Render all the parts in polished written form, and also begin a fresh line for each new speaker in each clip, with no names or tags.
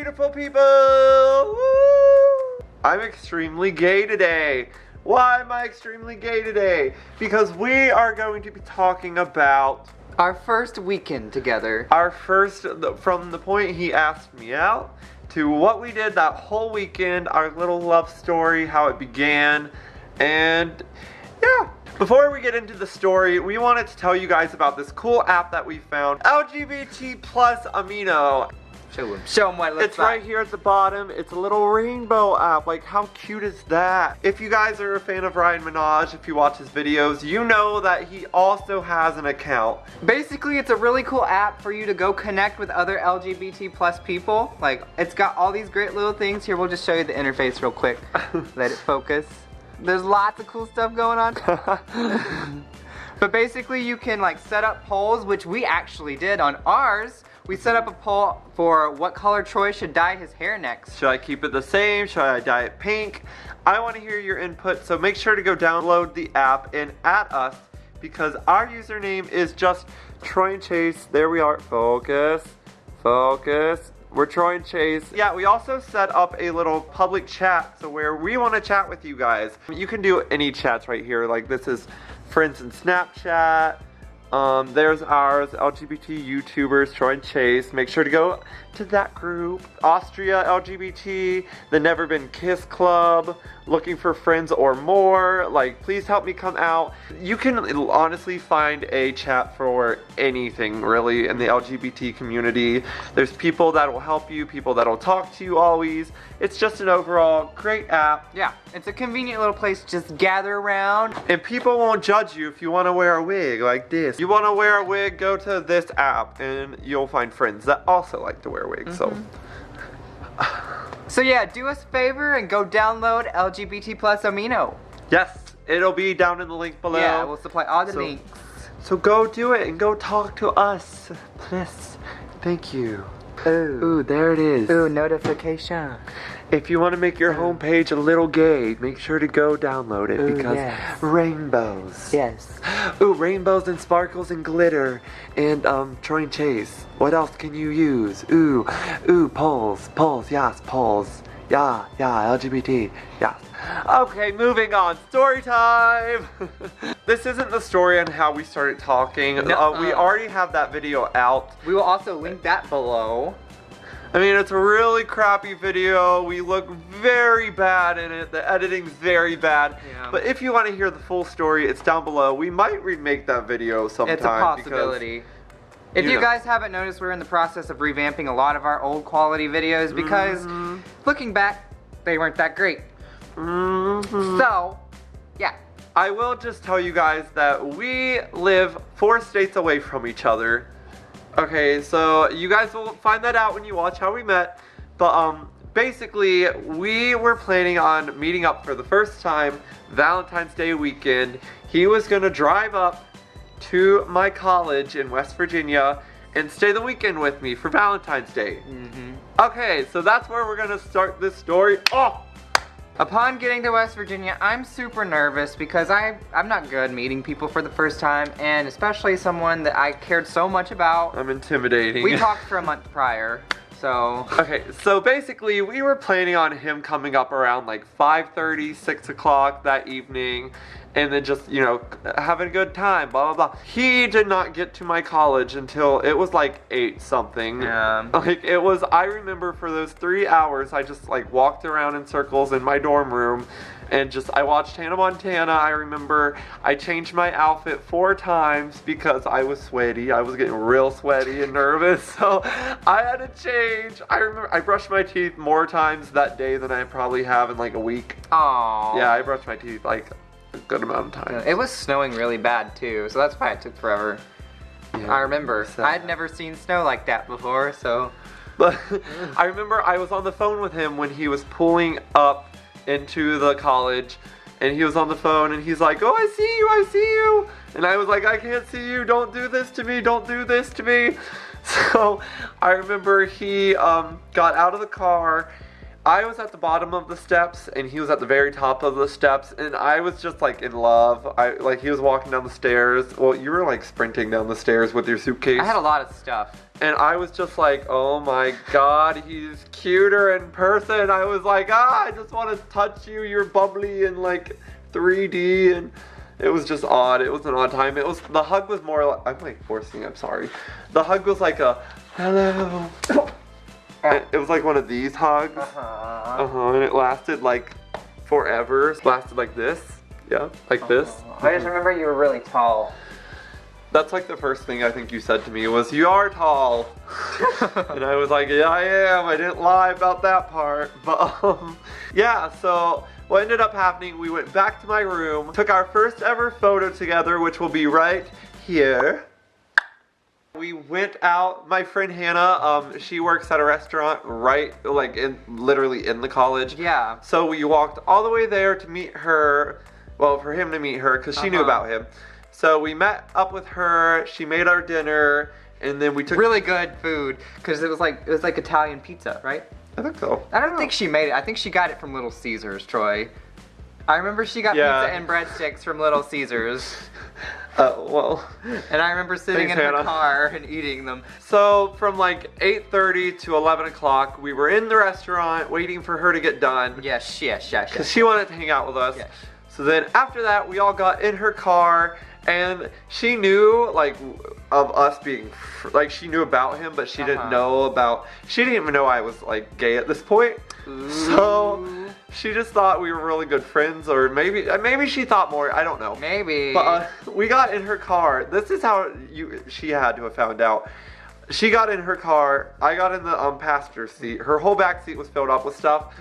beautiful people! Woo! I'm extremely gay today. Why am I extremely gay today? Because we are going to be talking about
our first weekend together.
Our first, from the point he asked me out to what we did that whole weekend, our little love story, how it began, and yeah. Before we get into the story, we wanted to tell you guys about this cool app that we found, LGBT plus Amino.
Show them what it looks like.
It's right here at the bottom. It's a little rainbow app. Like, how cute is that? If you guys are a fan of Ryan Minaj, if you watch his videos, you know that he also has an account.
Basically, it's a really cool app for you to go connect with other LGBT plus people. Like, it's got all these great little things. Here, we'll just show you the interface real quick. Let it focus. There's lots of cool stuff going on. But basically, you can like set up polls, which we actually did on ours. We set up a poll for what color Troy should dye his hair next.
Should I keep it the same? Should I dye it pink? I want to hear your input, so make sure to go download the app and add us, because our username is just Troy and Chase. There we are. Focus. Focus. We're Troy and Chase. Yeah, we also set up a little public chat, so where we want to chat with you guys. You can do any chats right here. Like, this is friends in Snapchat. There's ours, LGBT YouTubers, Troy and Chase. Make sure to go to that group. Austria LGBT, the Never Been Kissed Club, looking for friends or more. Like, please help me come out. You can honestly find a chat for anything, really, in the LGBT community. There's people that will help you, people that will talk to you always. It's just an overall great app.
Yeah, it's a convenient little place to just gather around.
And people won't judge you if you want to wear a wig like this. You want to wear a wig, go to this app and you'll find friends that also like to wear wigs.
So yeah, do us a favor and go download LGBT plus Amino.
Yes, it'll be down in the link below.
Yeah, we'll supply all the links.
So go do it and go talk to us, please. Thank you.
Ooh,
there it is.
Ooh, notification.
If you want to make your homepage a little gay, make sure to go download it, because
yes.
Rainbows.
Yes.
Ooh, rainbows and sparkles and glitter and Troy and Chase. What else can you use? Ooh, polls, yes, polls. Yeah, LGBT, yes. Okay, moving on. Story time. This isn't the story on how we started talking.
No,
we already have that video out.
We will also link that below.
I mean, it's a really crappy video. We look very bad in it. The editing's very bad.
Yeah.
But if you want to hear the full story, it's down below. We might remake that video sometime.
It's a possibility. If you guys haven't noticed, we're in the process of revamping a lot of our old quality videos because, looking back, they weren't that great. So, yeah.
I will just tell you guys that we live 4 states away from each other. Okay, so you guys will find that out when you watch how we met. But basically, we were planning on meeting up for the first time Valentine's Day weekend. He was gonna drive up to my college in West Virginia and stay the weekend with me for Valentine's Day. Okay, so that's where we're gonna start this story off.
Upon getting to West Virginia, I'm super nervous because I'm not good meeting people for the first time, and especially someone that I cared so much about.
I'm intimidating.
We talked for a month prior, so...
Okay, so basically we were planning on him coming up around like 5:30, 6 o'clock that evening, and then just, you know, having a good time, blah, blah, blah. He did not get to my college until it was like 8 something.
Yeah.
Like, it was, I remember for those 3 hours, I just like walked around in circles in my dorm room and just, I watched Hannah Montana. I remember I changed my outfit 4 times because I was sweaty. I was getting real sweaty and nervous, so I had to change. I remember I brushed my teeth more times that day than I probably have in like a week.
Aww.
Yeah, I brushed my teeth like a good amount of time.
It was snowing really bad too, so that's why it took forever. Yeah, I remember. I'd never seen snow like that before, so.
But I remember I was on the phone with him when he was pulling up into the college, and he was on the phone and he's like, "Oh, I see you. And I was like, "I can't see you, don't do this to me, don't do this to me." So I remember he got out of the car I was at the bottom of the steps and he was at the very top of the steps, and I was just like in love. Like he was walking down the stairs. Well, you were like sprinting down the stairs with your suitcase.
I had a lot of stuff.
And I was just like, oh my god, he's cuter in person. I was like, I just want to touch you. You're bubbly and like 3D, and it was just odd. It was an odd time. The hug was more like, I'm like forcing, I'm sorry. The hug was like a, hello. It was like one of these hugs. And it lasted like forever. It lasted like this. Yeah, like this.
I just remember you were really tall.
That's like the first thing I think you said to me was, you are tall. And I was like, yeah, I am. I didn't lie about that part. But yeah, so what ended up happening, we went back to my room, took our first ever photo together, which will be right here. We went out, my friend Hannah, she works at a restaurant right, like literally in the college.
Yeah.
So we walked all the way there to meet her, well, for him to meet her, because she knew about him. So we met up with her, she made our dinner, and then we took—
Really good food, because it was like Italian pizza, right?
I think so.
I don't think she made it. I think she got it from Little Caesars, Troy. I remember she got pizza and breadsticks from Little Caesars.
Well.
And I remember sitting in her car and eating them.
So from like 8:30 to 11 o'clock, we were in the restaurant waiting for her to get done.
Yes.
Because she wanted to hang out with us.
Yes.
So then after that, we all got in her car, and she knew like of us being, like she knew about him, but she didn't know about, she didn't even know I was like gay at this point. Ooh. So she just thought we were really good friends, or maybe she thought more, I don't know.
Maybe.
But we got in her car. This is how she had to have found out. She got in her car, I got in the passenger seat. Her whole back seat was filled up with stuff.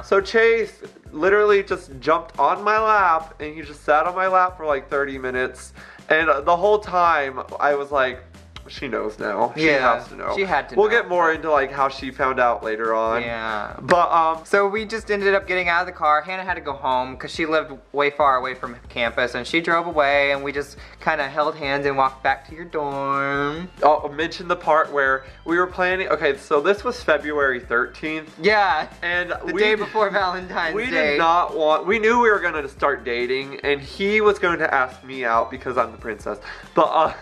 So Chase literally just jumped on my lap, and he just sat on my lap for like 30 minutes. And the whole time I was like, she knows now. She has to know.
She had to know.
We'll get more into like how she found out later on.
Yeah.
But
so we just ended up getting out of the car. Hannah had to go home because she lived way far away from campus, and she drove away, and we just kind of held hands and walked back to your dorm.
I'll mention the part where we were planning. Okay, so this was February 13th.
Yeah.
And
the day before Valentine's Day.
We did not want, we knew we were going to start dating, and he was going to ask me out because I'm the princess. But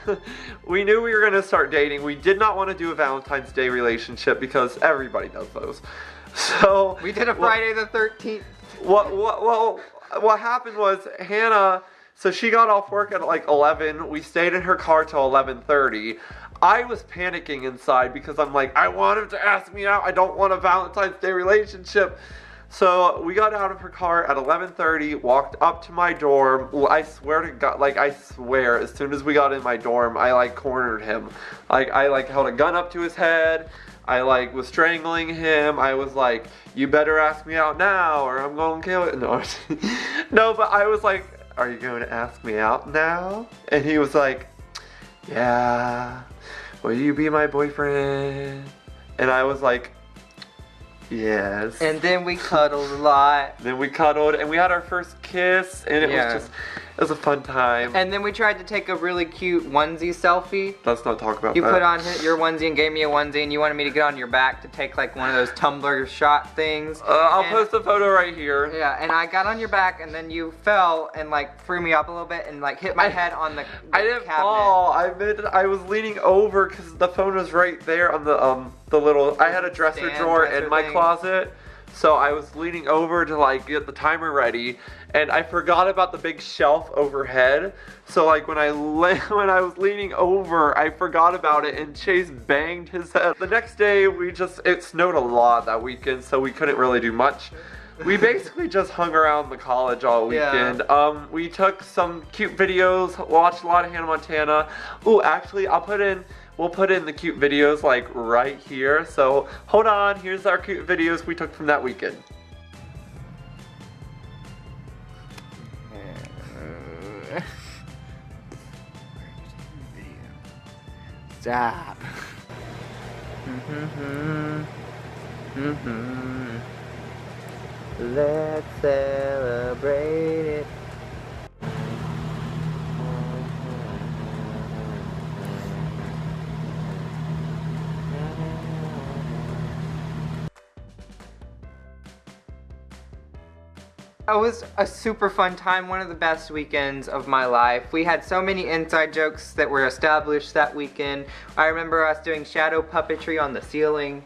we knew we were going to start dating. We did not want to do a Valentine's Day relationship because everybody does those. So
we did a Friday the 13th.
What happened was Hannah, so she got off work at like 11. We stayed in her car till 11:30. I was panicking inside because I'm like, I want him to ask me out. I don't want a Valentine's Day relationship. So we got out of her car at 11:30, walked up to my dorm. I swear to God, like I swear, as soon as we got in my dorm, I like cornered him. Like I like held a gun up to his head. I like was strangling him. I was like, you better ask me out now or I'm gonna kill it. No, no, but I was like, are you going to ask me out now? And he was like, yeah, will you be my boyfriend? And I was like, yes.
And then we cuddled a lot.
Then we cuddled, and we had our first kiss, and it was a fun time.
And then we tried to take a really cute onesie selfie.
Let's not talk about that.
You put on your onesie and gave me a onesie, and you wanted me to get on your back to take like one of those tumbler shot things.
I'll post a photo right here.
Yeah, and I got on your back, and then you fell and like threw me up a little bit and like hit my head on the
I didn't
cabinet.
fall. I was leaning over because the phone was right there on the little. I had a dresser drawer in my closet. So I was leaning over to like get the timer ready, and I forgot about the big shelf overhead. So like when I was leaning over, I forgot about it, and Chase banged his head. The next day it snowed a lot that weekend, so we couldn't really do much. We basically just hung around the college all weekend. Yeah. We took some cute videos, watched a lot of Hannah Montana. Ooh, actually we'll put in the cute videos like right here. So hold on, here's our cute videos we took from that weekend.
Stop. Let's celebrate it. It was a super fun time, one of the best weekends of my life. We had so many inside jokes that were established that weekend. I remember us doing shadow puppetry on the ceiling.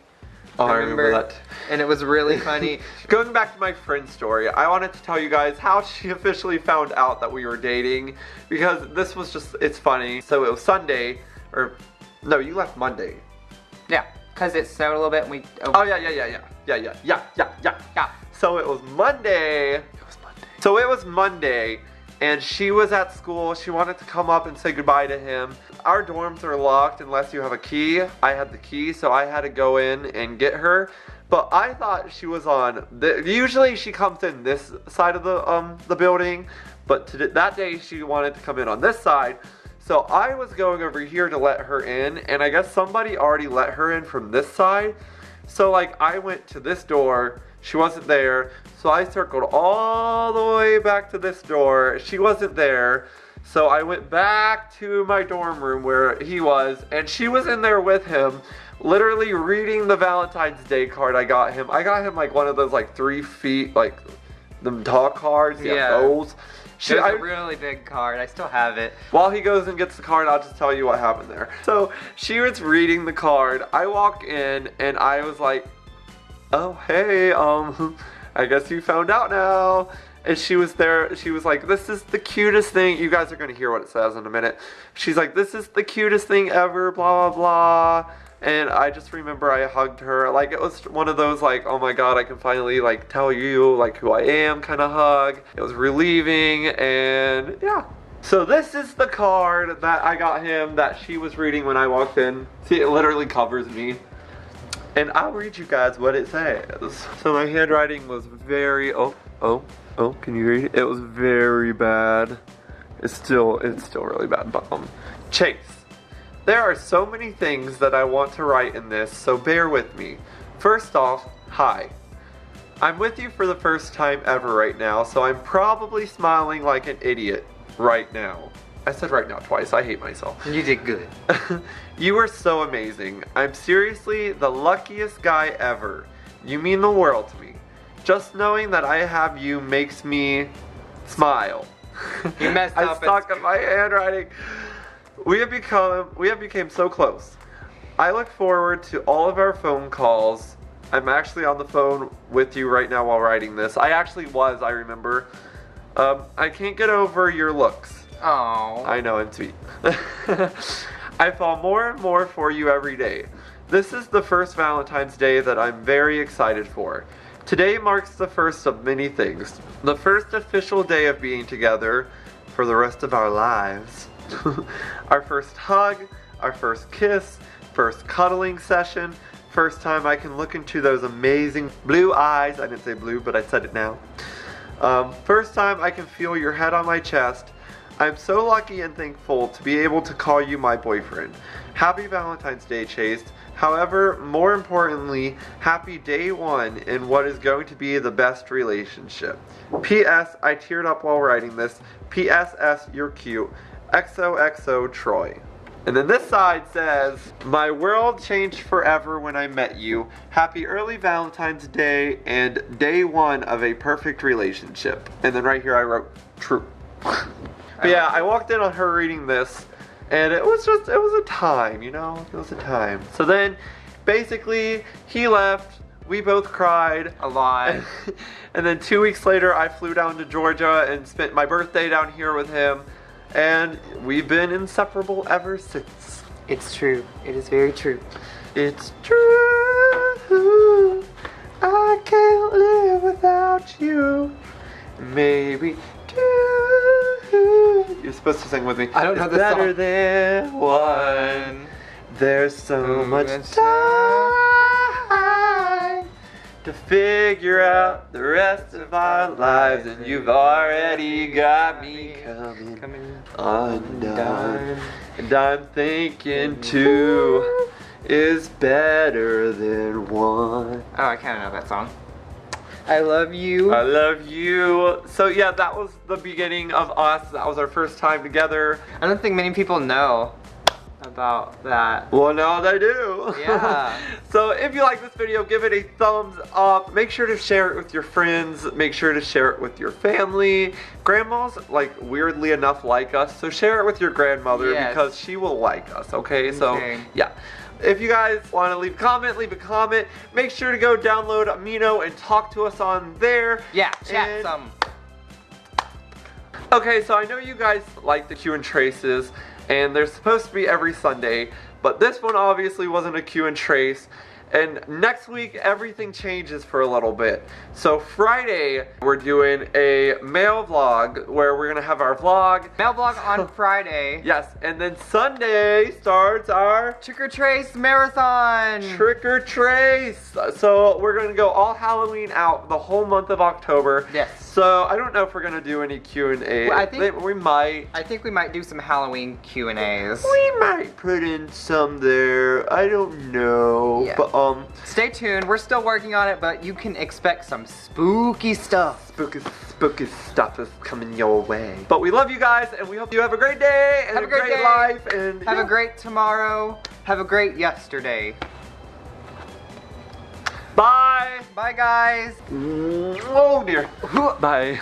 Oh, I remember that.
And it was really funny.
Going back to my friend's story, I wanted to tell you guys how she officially found out that we were dating, because this was just, it's funny. So it was Sunday, or no, you left Monday.
Yeah, because it snowed a little bit and we...
Oh, yeah. So it was Monday. So it was Monday, and she was at school. She wanted to come up and say goodbye to him. Our dorms are locked unless you have a key. I had the key, so I had to go in and get her. But I thought she was on usually she comes in this side of the building, but that day she wanted to come in on this side. So I was going over here to let her in, and I guess somebody already let her in from this side. So like I went to this door, she wasn't there. So I circled all the way back to this door. She wasn't there. So I went back to my dorm room where he was, and she was in there with him, literally reading the Valentine's Day card I got him. I got him like one of those like 3 feet, like the tall cards. Yeah, those.
It was a really big card. I still have it.
While he goes and gets the card, I'll just tell you what happened there. So she was reading the card. I walk in and I was like, oh, hey, I guess you found out now. And she was there, she was like, this is the cutest thing. You guys are gonna hear what it says in a minute. She's like, this is the cutest thing ever, blah, blah, blah. And I just remember I hugged her. Like, it was one of those, like, oh my God, I can finally, like, tell you, like, who I am kind of hug. It was relieving, and yeah. So this is the card that I got him that she was reading when I walked in. See, it literally covers me. And I'll read you guys what it says. So my handwriting was very, oh, can you read it? It was very bad. It's still really bad, but Chase, there are so many things that I want to write in this, so bear with me. First off, hi. I'm with you for the first time ever right now, so I'm probably smiling like an idiot right now. I said right now twice, I hate myself.
You did good.
You are so amazing. I'm seriously the luckiest guy ever. You mean the world to me. Just knowing that I have you makes me smile.
You messed up.
I stuck up my handwriting. We have become so close. I look forward to all of our phone calls. I'm actually on the phone with you right now while writing this. I actually was, I remember. I can't get over your looks.
Oh.
I know, I'm sweet. I fall more and more for you every day. This is the first Valentine's Day that I'm very excited for. Today marks the first of many things. The first official day of being together for the rest of our lives. Our first hug, our first kiss, first cuddling session, first time I can look into those amazing blue eyes. I didn't say blue, but I said it now. First time I can feel your head on my chest. I'm so lucky and thankful to be able to call you my boyfriend. Happy Valentine's Day, Chase. However, more importantly, happy day one in what is going to be the best relationship. P.S. I teared up while writing this. P.S.S. You're cute. XOXO Troy. And then this side says, my world changed forever when I met you. Happy early Valentine's Day and day one of a perfect relationship. And then right here I wrote, true. But yeah, I walked in on her reading this, and it was a time, you know? It was a time. So then, basically, he left. We both cried.
A lot.
And then 2 weeks later, I flew down to Georgia and spent my birthday down here with him. And we've been inseparable ever since.
It's true. It is very true.
It's true. I can't live without you. Maybe you're supposed to sing with me.
I don't know the song.
Better than one. There's so much time to figure out the rest of our lives, and you've already got me coming undone. And I'm thinking two is better than one.
Oh, I kind of know that song. I love you.
I love you. So yeah, that was the beginning of us. That was our first time together.
I don't think many people know about that.
Well, now they do.
Yeah.
So if you like this video, give it a thumbs up. Make sure to share it with your friends. Make sure to share it with your family. Grandmas, like, weirdly enough, like us. So share it with your grandmother because she will like us, okay? So, yeah. If you guys want to leave a comment, leave a comment. Make sure to go download Amino and talk to us on there.
Yeah, chat some.
Okay, so I know you guys like the Q and Traces, and they're supposed to be every Sunday, but this one obviously wasn't a Q and Trace. And next week, everything changes for a little bit. So Friday, we're doing a mail vlog where we're gonna have our vlog.
Mail vlog on Friday.
Yes, and then Sunday starts our
Trick or Trace Marathon.
Trick or Trace. So we're gonna go all Halloween out the whole month of October.
Yes.
So I don't know if we're gonna do any Q&A.
Well, I think
we might.
I think we might do some Halloween Q&As.
We might put in some there. I don't know.
Yeah.
But
stay tuned. We're still working on it, but you can expect some spooky stuff.
Spooky stuff is coming your way. But we love you guys, and we hope you have a great day and
have a great day.
life. And
have a great tomorrow. Have a great yesterday.
Bye.
Bye, guys.
Oh dear. Bye.